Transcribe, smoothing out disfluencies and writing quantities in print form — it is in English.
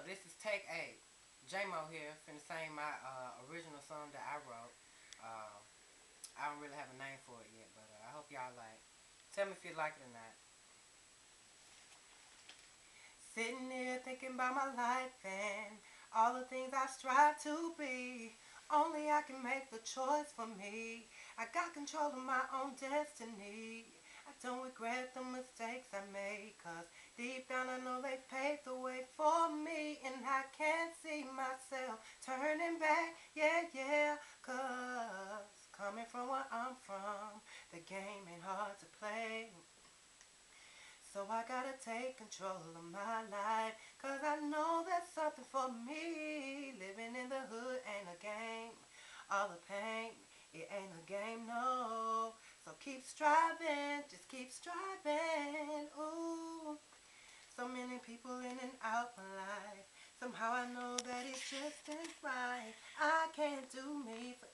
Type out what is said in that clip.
This is Take 8. J-Mo here, finna sing my original song that I wrote. Uh, I don't really have a name for it yet, but I hope y'all like. Tell me if you like it or not. Sitting here thinking about my life and all the things I strive to be. Only I can make the choice for me. I got control of my own destiny. I don't regret the mistakes I made, cause deep down I know they paved the way for me. And I can't see myself turning back, yeah, yeah. Cause coming from where I'm from, the game ain't hard to play. So I gotta take control of my life, cause I know that's something for me. Living in the hood ain't a game. All the pain, it ain't a game, no. So keep striving, just keep striving, ooh. So many people in and out my life. Somehow I know that it just ain't right. I can't do me for